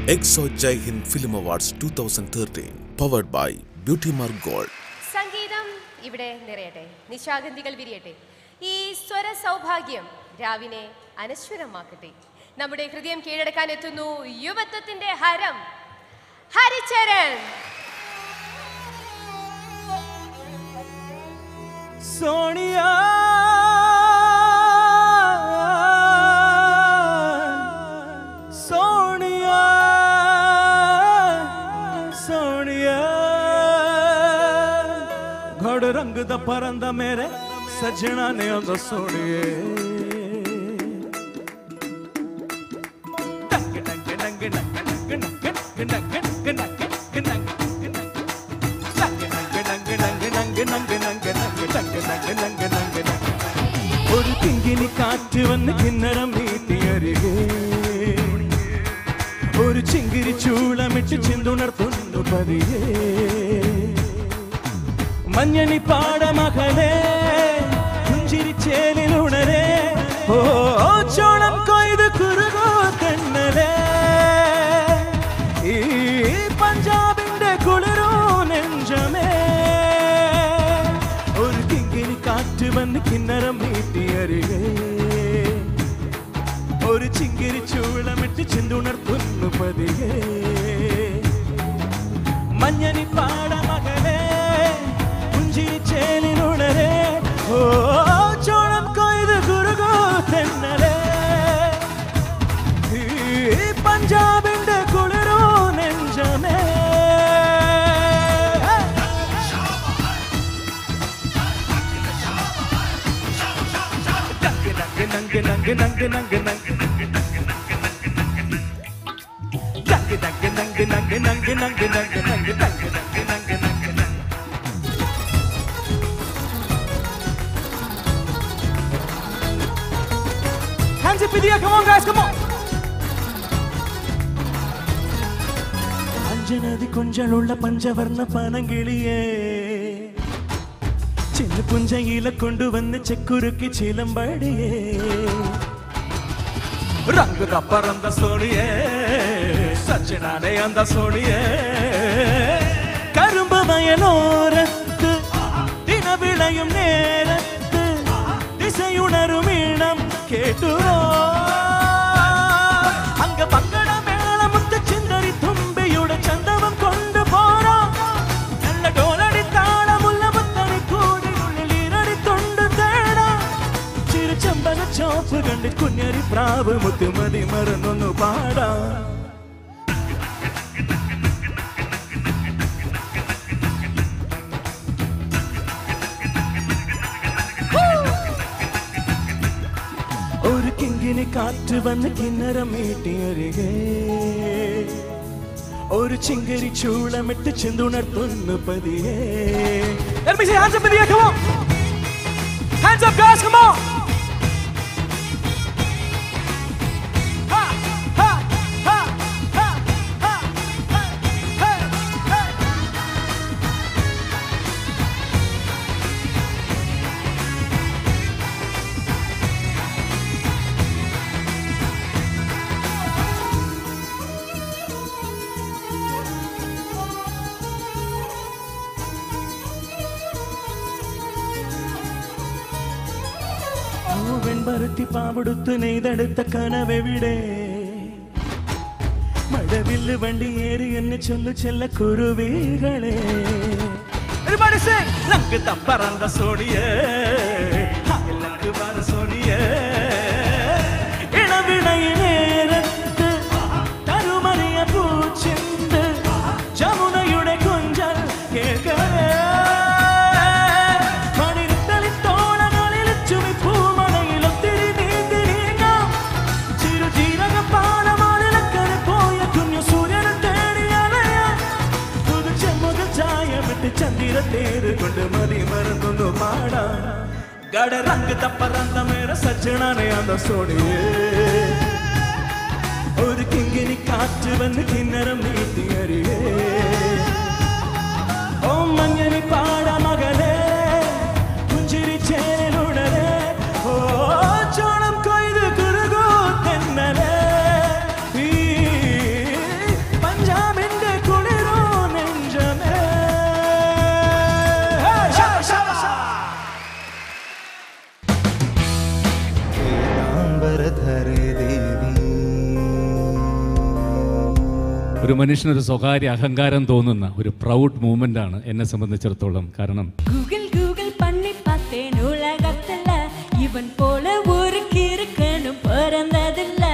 Exo Jai Hind Film Awards 2013 powered by Beauty Mark Gold. സംഗീതം ഇവിടെ നിറയട്ടെ, നിശാഗന്ധികൾ വിരിയട്ടെ, ഈ സ്വര സൗഭാഗ്യം രാവിനെ അനശ്വരമാക്കട്ടെ. നമ്മുടെ ഹൃദയം കീഴടക്കാൻ എത്തുന്നു യുവത്വത്തിന്റെ ഹരം ഹരിചരൺ. സോണിയ സോണിയ സോണിയ घड़ रंग दा परंदा मेरे सजना ने अंद सोनिए ഒരു കിങ്കിനി കാറ്റ് വന്ന് കിന്നരം നീട്ടിയരികെ ഒരു ചിങ്കിരി ചൂളമിട്ട് ചിന്തുണർത്തുന്നു പതിയെ മഞ്ഞണി പാടമകലേ പുഞ്ചിരി ചേലിലുണരേ ഓ ചോളം കൊയ്ത് കുറുകോ കണ്ണലേ ഈ പഞ്ചാബിന്റെ കുളിരോ നെഞ്ചമേ ഒരു കിങ്കിനി കാറ്റ് വന്ന് കിന്നരം നീട്ടിയരികെ ഒരു ചിങ്കിരി ചൂളമിട്ട് ചിന്തുണർത്തുന്നു പതിയെ മഞ്ഞണി പാടമകലേ പുഞ്ചിരി ചേലിലുണരേ ഓ ചോളം കൊയ്ത് കുറുകോ തെന്നലേ ഈ പഞ്ചാബിന്റെ കുളിരോ നെഞ്ചമേ നങ്ക് നങ്ക് നങ്ക് നങ്ക് നങ്ക് നങ്ക് നങ്ക് നങ്ക് നങ്ക് നങ്ക് നങ്ക് നങ്ക് നങ്ക് നങ്ക് നങ്ക് നങ്ക് Hands up in the air, come on guys, come on. അഞ്ജനതി കൊഞ്ചളുള്ള പഞ്ചവർണ്ണ പനങ്കിളിയേ ചിന്ന പുഞ്ചയില കൊണ്ടുവന്ന് ചെക്കുരുക്കി ചിലമ്പടിയേ रंग दा परंदा सोनिए सजना ने अंदा सोनिए करुंब मयनोरत्तु दिन विളയും നേരത്ത് ദിശയുണരും ഈണം കേട്ടുവോ അംഗ പങ്കട മേളമുത്ത് ചിന്തരി തുമ്പിയുടെ ചന്തവം കൊണ്ടുപോരാ നല്ല ഡോലടി താളമുള്ള മുത്തണി കൂടിനുള്ളിൽ ഇരടി തൊണ്ട് തേടാ ചിരിച്ചമ്പന ചോപ്പ് കണ്ട് കുഞ്ഞരി പ്രാവ് മുത്തുമതി മറന്നൊന്നു പാടാ ഒരു കിങ്കിനി കാറ്റ് വന്ന് കിന്നരം മീട്ടിയരികെ ഒരു ചിങ്കരി ചൂളമിട്ട് ചിന്തുണർത്തുന്നു പതിയെ Let me see hands up in the air, come on. Hands up guys, come on. Ha ha ha ha ha hey hey വെൺപരുത്തി പാവടുത്ത് നെയ്തെടുത്ത കനവെവിടെ മഴവില്ല് വണ്ടി ഏറി എന്നെ ചൊല്ലു ചെല്ല കുരുവികളെ ലങ്ക് തപ്പറന്ത സോണിയേ ലങ്ക് പറ സോണിയേ ഇളവിളയിലേരത്ത് തരുമറിയ പൂച്ചെണ്ട് ജമുനയുടെ കൊഞ്ചൽ കേൾക്കണേ ചന്ദിര തേര് കൊണ്ട് മതി മറന്നൊന്നു പാടാ ഗട രംഗ് തപ്പറന്ത മേര സജ്ജണനെ അന്ത സോണിയേ ഒരു കിങ്കിനി കാറ്റ് വന്ന് കിന്നരം നീട്ടിയരികേ ഓ മഞ്ഞണി പാട മകളേ പുഞ്ചിരി ചേലുടരേ ഓ ചോളം കൊയ്ത് കുറുകോ തെന്നലേ ഈ ഒരു മനുഷ്യനൊരു സ്വകാര്യ അഹങ്കാരം തോന്നുന്ന ഒരു പ്രൗഡ് മൂവ്മെന്റ് ആണ് എന്നെ സംബന്ധിച്ചിടത്തോളം. കാരണം ഗൂഗിൾ പണി பார்த்தேன் உலகத்துல இவன் போல ஒரு கிறுக்கனும் பிறந்ததில்ல.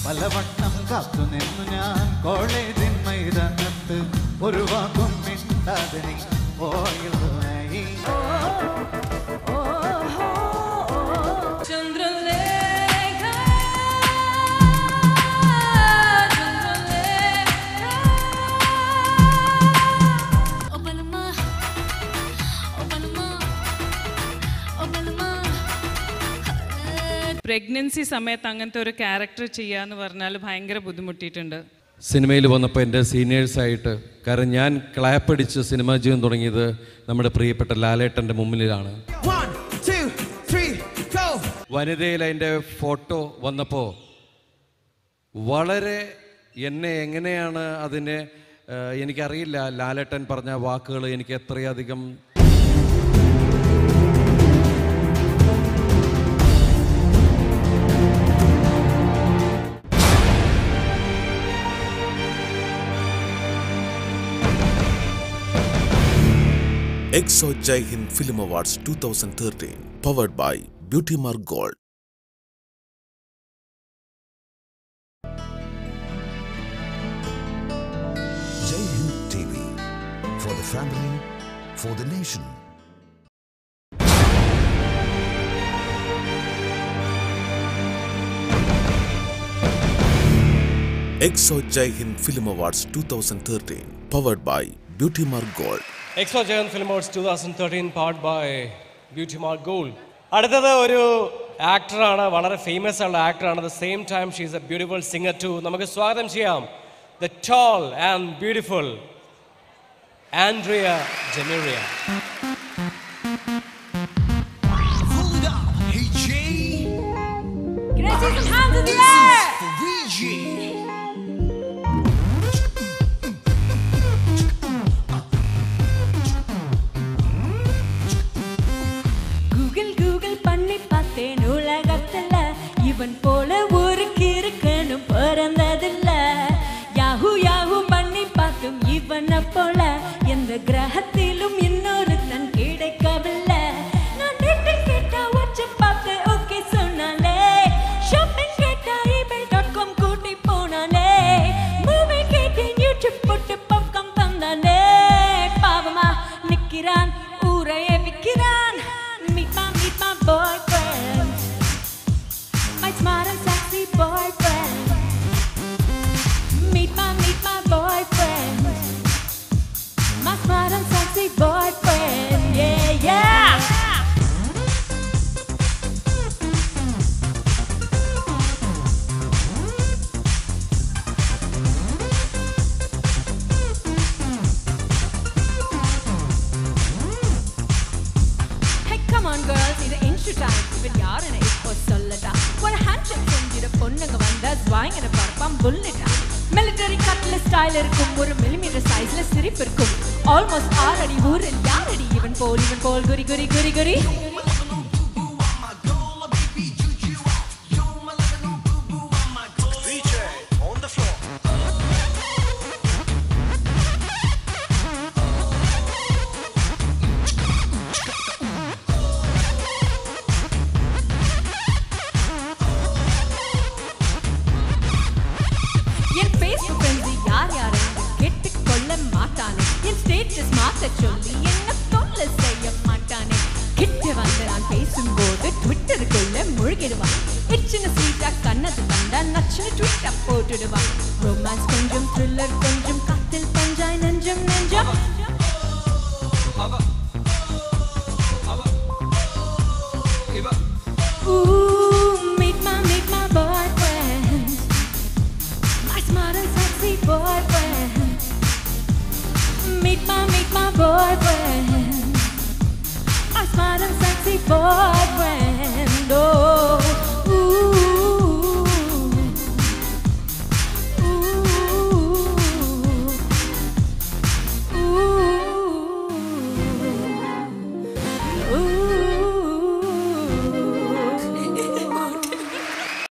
പലവട്ടം കാത്തു നിന്നു ഞാൻ കോളേജിൻ മൈതാനത്ത് ഒരു വാക്കും മിണ്ടാതെ നീ പോയില്ല. പ്രഗ്നൻസി സമയത്ത് അങ്ങനത്തെ ഒരു ക്യാരക്ടർ ചെയ്യാന്ന് പറഞ്ഞാൽ ഭയങ്കര ബുദ്ധിമുട്ടിയിട്ടുണ്ട്. സിനിമയിൽ വന്നപ്പോൾ എൻ്റെ സീനിയേഴ്സായിട്ട്, കാരണം ഞാൻ ക്ലാപ്പ് അടിച്ച് സിനിമാ ജീവിതം തുടങ്ങിയത് നമ്മുടെ പ്രിയപ്പെട്ട ലാലേട്ടൻ്റെ മുമ്പിലാണ്. വനിതയിൽ അതിൻ്റെ ഫോട്ടോ വന്നപ്പോൾ വളരെ എന്നെ എങ്ങനെയാണ് അതിനെ എനിക്കറിയില്ല, ലാലേട്ടൻ പറഞ്ഞ വാക്കുകൾ എനിക്ക് എത്രയധികം EXO Jai Hind Film Awards 2013 powered by Beauty Mark Gold. Jai Hind TV, for the family, for the nation. EXO Jai Hind Film Awards 2013 powered by Beauty Mark Gold. EXO Jai Hind Film Awards 2013 powered by Beauty Mark Gold. അടുത്തത് ഒരു ആക്ടറാണ്, വളരെ famous ആയുള്ള ആക്ടറാണ്. At the same time she is a beautiful singer too. നമുക്ക് സ്വാഗതം ചെയ്യാം the tall and beautiful Andrea ജെമേറിയ. Can I see some hands in the air? Google பண்ணி பார்த்தேன் உலகத்துல இவன் போல ஒரு கிறுக்கனும் பிறந்ததில்ல. யாஹூ பண்ணி பார்த்தும் இவனை போல எந்த கிரகத்திலும் இன்னொருத்தன் கிடைக்கவில்லை. நான் நெட்டில் கேட்டா வச்சு பார்த்தேன், ஓகே சொன்னாலே. ஷாப்பிங் கேட்டா ebay.com கூட்டி போனாலே. மூவி கேட்டேன், யூடியூப் போட்டு பாப்கார்ன் தந்தானே. பாவமா நிக்கிறான், ஊரையே விக்கிறான். Meet my boyfriend, my smart and sexy boyfriend. Meet my boyfriend, my smart and sexy boyfriend. Yeah. Hey, come on girls, இது intro time. இவன் யாருன்னு இப்போ சொல்லட்டா. ஒரு handshake செஞ்சிட பொண்ணுங்க வந்தா ஸ்வாயிங்கன பரப்பாம் புல்லட்டா. மிலிட்டரி கட்ல ஸ்டைல் இருக்கும், ஒரு மில்லிமீட்டர் சைஸ்ல சிரிப்பு இருக்கும். ஆல்மோஸ்ட் 6 அடி ஊரில் யாரடி இவன் போல் குரி குரி குரி குரி. என் Facebook friends யார் யாரென்று கேட்டுக்கொள்ள மாட்டானே. என் ஸ்டேட்டஸ் மாத்த சொல்லி என்ன தொல்லை செய்ய மாட்டானே. கிட்ட வந்து நான் பேசும்போது ட்விட்டருக்குள்ள முழுகிடுவான். இச்சின ஸ்வீட்டா கண்ணது கண்டா நச்சுன்னு ட்விட்டா போட்டுடுவான். ரொமான்ஸ் கொஞ்சம், த்ரில்லர் கொஞ்சம், காத்தில் பஞ்சாய் நெஞ்சம் நெஞ்சம். Meet my boyfriend, my smart and sexy boyfriend. Meet my boyfriend, my smart and sexy boyfriend.